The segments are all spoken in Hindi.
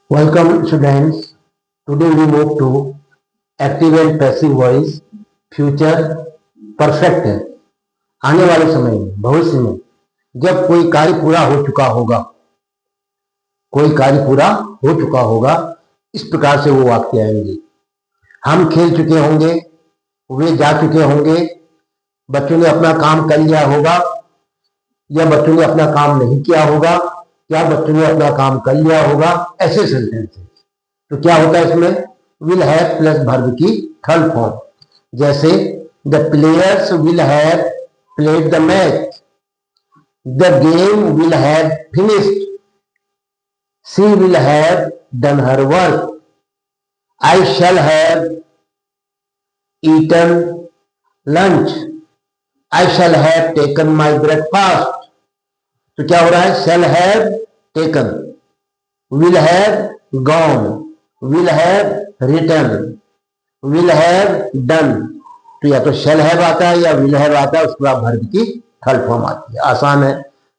Welcome students. Today we move to active and passive voice. Future perfect है। आने वाले समय में, भविष्य में जब कोई कार्य पूरा हो चुका होगा, इस प्रकार से वो वाक्य आएंगे। हम खेल चुके होंगे, वे जा चुके होंगे, बच्चों ने अपना काम कर लिया होगा या बच्चों ने अपना काम नहीं किया होगा, या बच्चों ने अपना काम कर लिया होगा, ऐसे सेंटेंस है। तो क्या होता है इसमें? विल हैव प्लस वर्ब की थर्ड फॉर्म। जैसे the players will have played the match, the game will have finished, she will have done her work, I shall have eaten lunch, I shall have taken my breakfast. तो क्या हो रहा है? Shall have taken, will have gone, will have return, will have done. तो या तो शैल हैव आता है या विल हैव आता है, उसके बाद वर्ब की थर्ड फॉर्म आती है। आसान है,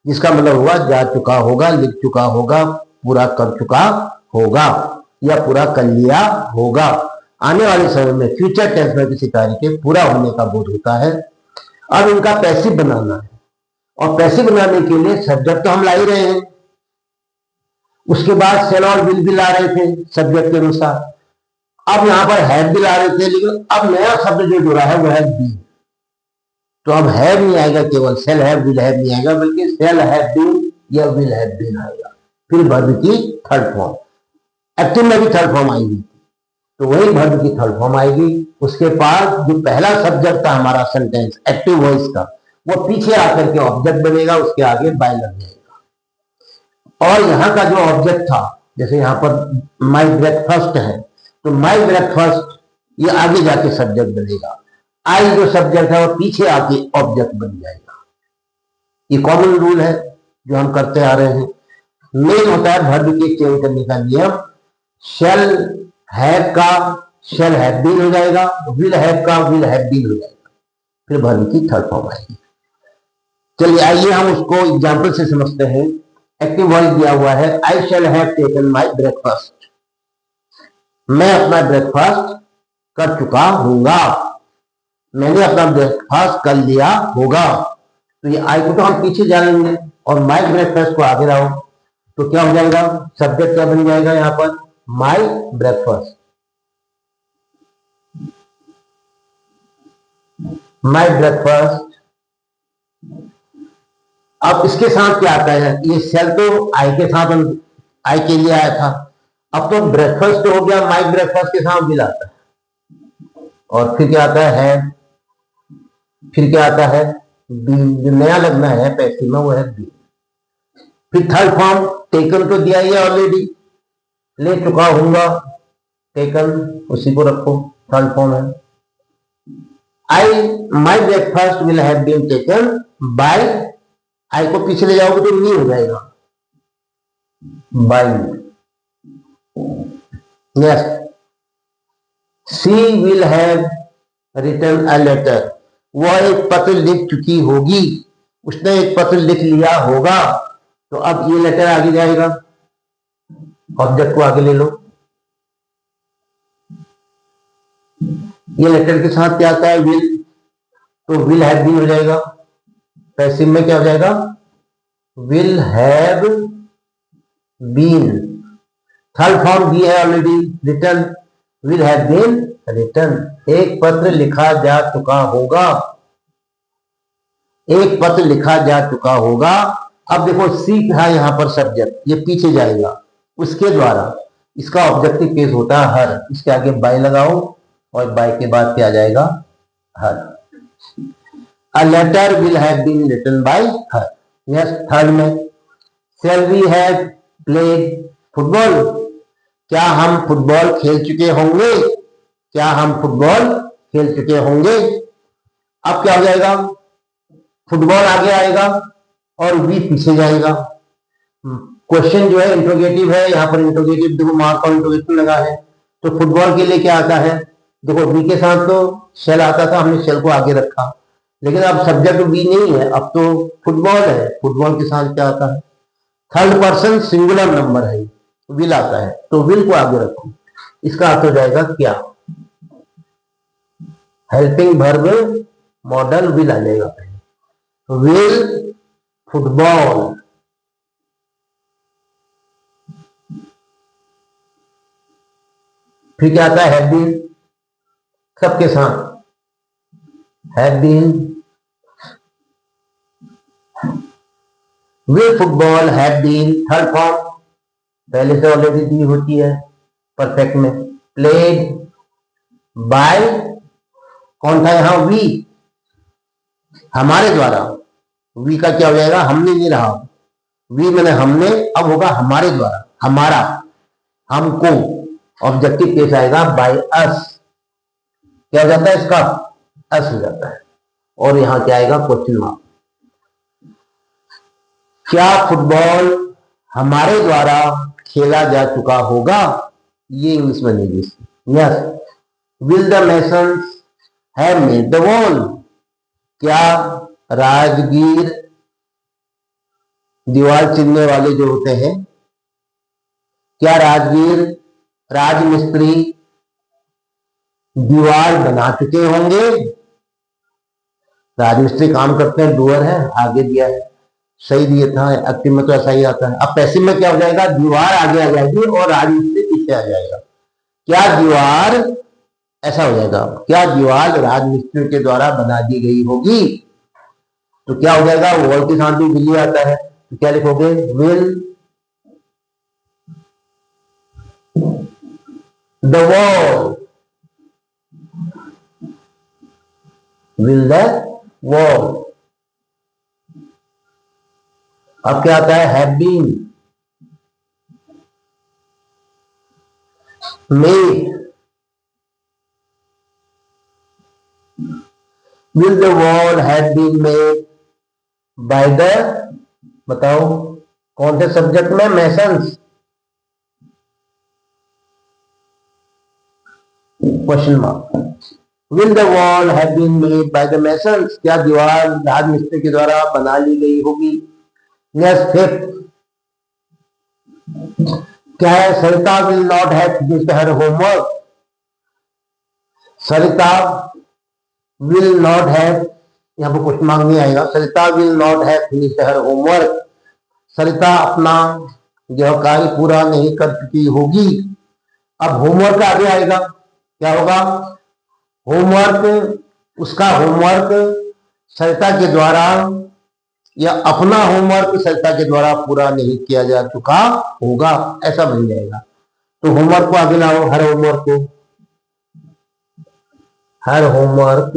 जिसका मतलब हुआ जा चुका होगा, लिख चुका होगा, पूरा कर चुका होगा या पूरा कर लिया होगा। आने वाले समय में फ्यूचर टेंस में किसी कार्य के पूरा होने का बोध होता है। अब इनका पैसिव बनाना है, और पैसिव बनाने के लिए सब्जेक्ट तो हम ला ही रहे हैं। उसके बाद शैल और विल भी ला रहे थे सब्जेक्ट के अनुसार। अब यहां पर हैव भी ला रहे थे, लेकिन अब नया शब्द जो जुड़ा है वो है बी। तो अब हैव नहीं आएगा, केवल शैल हैव विल हैव नहीं आएगा, बल्कि शैल हैव बीन या विल हैव बीन आएगा। फिर वर्ब की थर्ड फॉर्म, एक्टिव में भी थर्ड फॉर्म आएगी, तो वही वर्ब की थर्ड फॉर्म आएगी। उसके बाद जो पहला सब्जेक्ट था हमारा सेंटेंस एक्टिव वॉइस का, वो पीछे आकर के ऑब्जेक्ट बनेगा, उसके आगे बाय लग जाएगा। और यहाँ का जो ऑब्जेक्ट था, जैसे यहाँ पर माई ब्रेकफास्ट है, तो माई ब्रेकफास्ट ये आगे जाके सब्जेक्ट बनेगा। आई जो सब्जेक्ट है वो पीछे आके ऑब्जेक्ट बन जाएगा। ये कॉमन रूल है जो हम करते आ रहे हैं। मेन होता है वर्ब के चेंज करने का नियम। शैल हैव का शैल हैव बीन हो जाएगा, विल हैव का विल हैव बीन हो जाएगा, फिर वर्ब की थर्ड फॉर्म आएगी। चलिए आइए हम उसको एग्जाम्पल से समझते हैं। एक्टिव वॉइस दिया हुआ है, I shall have taken my breakfast, मैं अपना ब्रेकफास्ट कर चुका हूंगा, मैंने अपना ब्रेकफास्ट कर लिया होगा। तो ये आई को तो हम पीछे जानेंगे और माई ब्रेकफास्ट को आगे लाओ, तो क्या हो जाएगा? सब्जेक्ट क्या बन जाएगा यहां पर? My breakfast, my breakfast. अब इसके साथ क्या आता है? ये शैल तो आई के साथ आई के लिए आया था, अब तो ब्रेकफास्ट हो गया, माई ब्रेकफास्ट के साथ भी आता है। और फिर क्या आता है? फिर क्या आता है? बी, जो नया लगना है पैसिव में वो है बी। फिर थर्ड फॉर्म टेकन तो दिया ही है ऑलरेडी, ले चुका हूंगा, टेकन उसी को रखो, थर्ड फॉर्म है। I my breakfast will have been taken by, I को पीछे ले जाओगे तो मी हो जाएगा, by. Next, she will have written a letter, वह एक पत्र लिख चुकी होगी, उसने एक पत्र लिख लिया होगा। तो अब ये लेटर आगे जाएगा, ऑब्जेक्ट को आगे ले लो। ये लेटर के साथ क्या आता है? विल, तो विल हैव बीन हो जाएगा। पैसिव में क्या हो जाएगा? Will have been, third form दी है already, written, will have been written, एक पत्र लिखा जा चुका होगा, एक पत्र लिखा जा चुका होगा। अब देखो सी था यहां पर सब्जेक्ट, ये पीछे जाएगा, उसके द्वारा इसका ऑब्जेक्टिव केस होता है हर, इसके आगे बाय लगाओ और बाय के बाद क्या आ जाएगा? Her. A letter will have been written by her. Yes, third में shall we have played football, क्या हम फुटबॉल खेल चुके होंगे, क्या हम फुटबॉल खेल चुके होंगे। अब क्या हो जाएगा? फुटबॉल आगे आएगा और वी पीछे जाएगा। क्वेश्चन जो है इंट्रोगेटिव है, यहाँ पर इंट्रोगेटिव देखो, मार्क और इंट्रोगेटिव लगा है। तो फुटबॉल के लिए क्या आता है? देखो वी के साथ तो शेल आता था, हमने शेल को आगे रखा, लेकिन अब सब्जेक्ट वी नहीं है, अब तो फुटबॉल है, फुटबॉल के साथ क्या आता है? थर्ड पर्सन सिंगुलर नंबर है, विल आता है, तो विल को आगे रखो, इसका अर्थ हो जाएगा क्या, हेल्पिंग वर्ब मॉडल विल आ जाएगा, विल फुटबॉल, फिर क्या आता है, हैव बीन, सबके साथ, have been, will football have been, third form पहले से ऑलरेडी दी होती है परफेक्ट में, प्लेड बाय, कौन था यहां, वी, हमारे द्वारा, वी का क्या हो जाएगा, हमने नहीं रहा, वी मैंने हमने, अब होगा हमारे द्वारा, हमारा, हमको, ऑब्जेक्टिव केस आएगा बाय अस, क्या हो जाता है इसका, अस हो जाता है, और यहां क्या आएगा, क्वेश्चन मार्क, क्या फुटबॉल हमारे द्वारा खेला जा चुका होगा, ये इंग्लिश बनेगी, yes, will the masons have made the wall, क्या राजगीर, दीवार चिनने वाले जो होते हैं, क्या राजगीर राजमिस्त्री दीवार बना चुके होंगे, राजमिस्त्री काम करते हैं, डूअर है, आगे दिया है, सही दिया था, एक्टिव में तो ऐसा ही आता है, अब पैसिव में क्या हो जाएगा, दीवार आगे आ जाएगी और राजमिस्त्री पीछे आ जाएगा, क्या दीवार, ऐसा हो जाएगा, क्या दीवार राजमिस्त्री के द्वारा बना दी गई होगी, तो क्या हो जाएगा, वॉल के साथ भी बिल्ली आता है, तो क्या लिखोगे, will the wall, will the wall, अब क्या आता है, have been, made, will the wall have been made by the, बताओ कौन से सब्जेक्ट में, masons, question mark, will the wall have been made by the masons, क्या दीवार राजमिस्त्री के द्वारा बना ली गई होगी, यस, फिफ्थ, क्या है, Sarita will not have finished her homework, Sarita will not have, यहाँ पर क्वेश्चन मार्क नहीं आएगा, Sarita will not have finished her homework, Sarita अपना यह कार्य पूरा नहीं कर चुकी होगी, अब होमवर्क आगे आएगा, क्या होगा, होमवर्क, उसका होमवर्क सरिता के द्वारा, या अपना होमवर्क सरिता के द्वारा पूरा नहीं किया जा चुका होगा, ऐसा बन जाएगा, तो होमवर्क को आगे लाओ, हर होमवर्क को, her homework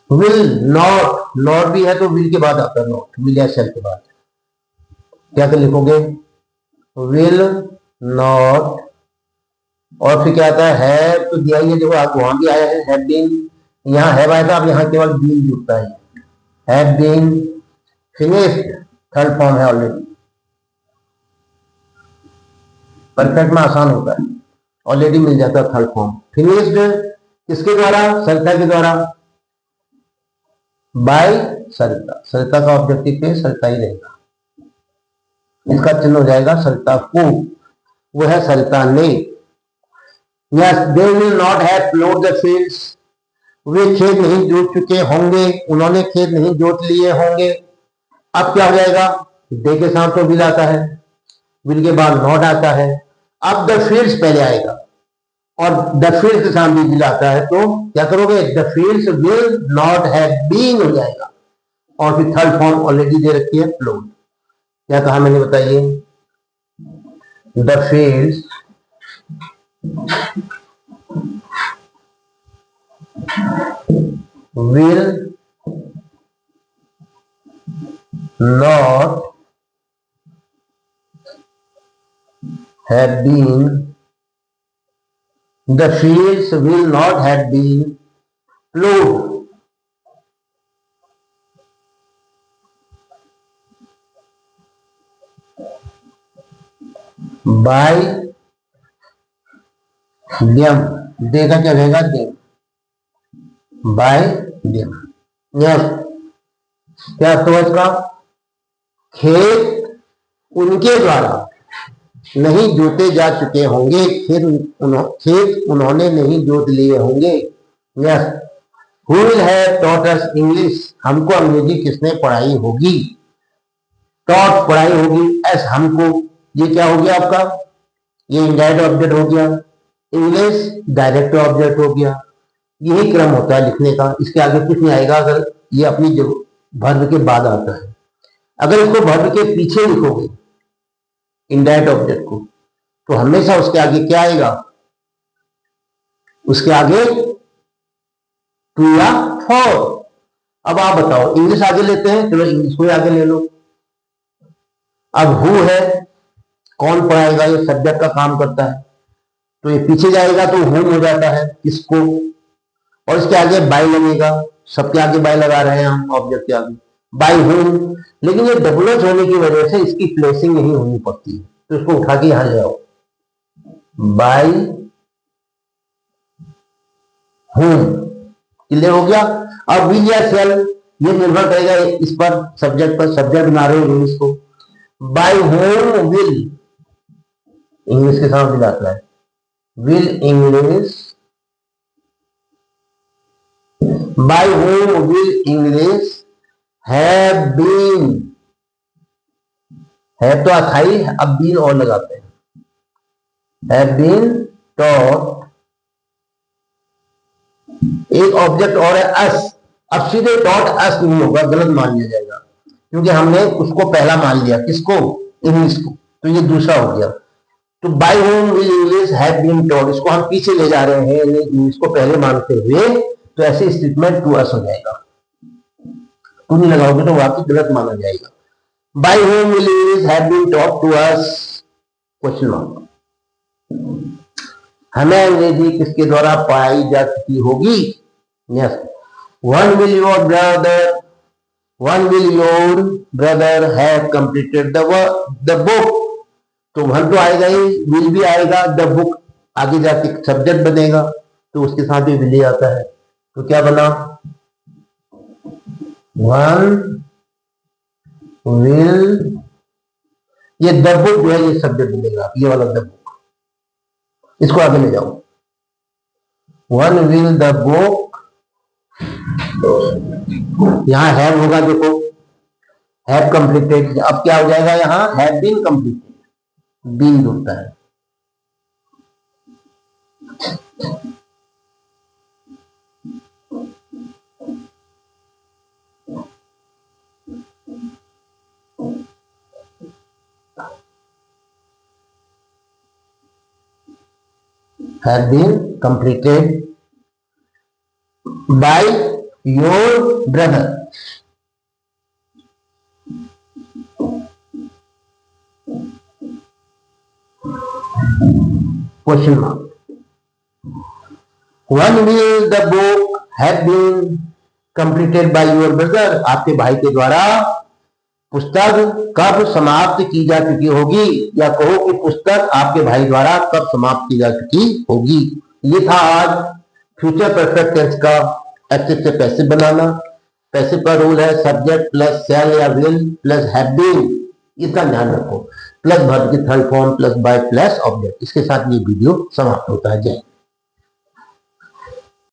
will not, not भी है तो विल के बाद आता है, नॉट, विल या शेल के बाद, क्या कर लिखोगे, विल नॉट, और फिर क्या आता है, तो दिया ही है, देखो वहां भी आया है, हैव बीन, यहाँ हैव आया था, अब यहाँ केवल बीन जुड़ता है, have been finished, third form है ऑलरेडी, परफेक्ट में आसान होता है, ऑलरेडी मिल जाता है थर्ड फॉर्म, फिनिश्ड किसके द्वारा, सरिता के द्वारा, बाय सरिता, सरिता का ऑब्जेक्टिव पे सरिता ही रहेगा, इसका चिन्ह हो जाएगा सरिता को, वो है सरिता ने, yes, they will not have ploughed the fields, वे खेत नहीं जोत चुके होंगे, उन्होंने खेत नहीं जोत लिए होंगे, अब क्या हो जाएगा, दे के साथ तो विल आता है, विल के बाद नॉट आता है, अब द फील्ड्स पहले आएगा, और द फील्ड्स के साथ भी विल आता है, तो क्या करोगे, the fields will not have been हो जाएगा, और फिर थर्ड फॉर्म ऑलरेडी दे रखी है, प्लोड, क्या कहा मैंने, बताइए, the fields will not have been, the fields will not have been plowed by them, देगा क्या रहेगा, them, by them, yes, क्या अर्थ हुआ इसका? खेत उनके द्वारा नहीं जोते जा चुके होंगे, खेत उन्होंने नहीं जोत लिए होंगे। Yes, who will have taught us English, हमको अंग्रेजी किसने पढ़ाई होगी? टॉट पढ़ाई होगी, एस हमको, ये क्या हो गया आपका? ये इनडायरेक्ट ऑब्जेक्ट हो गया, इंग्लिश डायरेक्ट ऑब्जेक्ट हो गया। यही क्रम होता है लिखने का, इसके आगे कुछ नहीं आएगा अगर ये अपनी वर्ब के बाद आता है। अगर इसको वर्ब के पीछे लिखोगे इनडायरेक्ट ऑब्जेक्ट को, तो हमेशा उसके आगे क्या आएगा? उसके आगे टू या फॉर। अब आप बताओ, इंग्लिश आगे लेते हैं, चलो इंग्लिश को आगे ले लो। अब हु है, कौन पढ़ाएगा? ये सब्जेक्ट का काम करता है, तो ये पीछे जाएगा तो हुम हो जाता है किसको, और इसके आगे बाय लगेगा, सबके आगे बाय लगा रहे हैं हम ऑब्जेक्ट के आगे, बाय हुम। लेकिन ये डबल एच होने की वजह से इसकी प्लेसिंग नहीं होनी पड़ती है, तो इसको उठा के यहां ले आओ, बाय हुम। क्लियर हो गया? अब विल या शेल, ये निर्भर करेगा इस पर, सब्जेक्ट पर। सब्जेक्ट बना रहे हो इंग्लिश को, बाय होम विल, इंग्लिश के साथ विल आता है, will English, by whom will English have been, है तो अथाई, अब बीन और लगाते हैं, हैव बीन टॉट, एक ऑब्जेक्ट और है अस। अब सीधे डॉट अस नहीं होगा, गलत मान लिया जाएगा, क्योंकि हमने उसको पहला मान लिया, किसको? इंग्लिश को, तो ये दूसरा हो गया। तो by whom will English have been taught, इसको हम पीछे ले जा रहे हैं इंग्लिश को पहले मानते हुए, तो ऐसे स्टेटमेंट टू अस हो जाएगा। टू नहीं लगाओगे तो वाकई गलत माना जाएगा। By whom will English have been taught to us, question mark. हमें अंग्रेजी किसके द्वारा पढ़ाई जा चुकी होगी? Yes, one will your brother have completed the book, तो वन तो आएगा ही, विल भी आएगा, द बुक आगे जाके सब्जेक्ट बनेगा, तो उसके साथ भी विल आता है, तो क्या बना? वन विल, ये द बुक जो है ये सब्जेक्ट बनेगा, ये वाला द बुक, इसको आगे ले जाओ, वन विल द बुक, यहां हैव होगा, देखो हैव कंप्लीटेड, अब क्या हो जाएगा? यहां हैव बीन कंप्लीटेड, बीन होता है। have been completed by your brother. Question mark. When will the book have been completed by your brother? आपके भाई के द्वारा पुस्तक कब समाप्त की जा चुकी होगी, या कहो कि पुस्तक आपके भाई द्वारा कब समाप्त की जा चुकी होगी। ये था आज फ्यूचर परफेक्ट टेंस का एक्टिव से पैसिव बनाना। पैसिव का रूल है सब्जेक्ट प्लस शैल या विल प्लस हैव बीन, इसका ध्यान रखो, प्लस वर्ब की third form plus by plus object. इसके साथ ये वीडियो समाप्त होता है। जय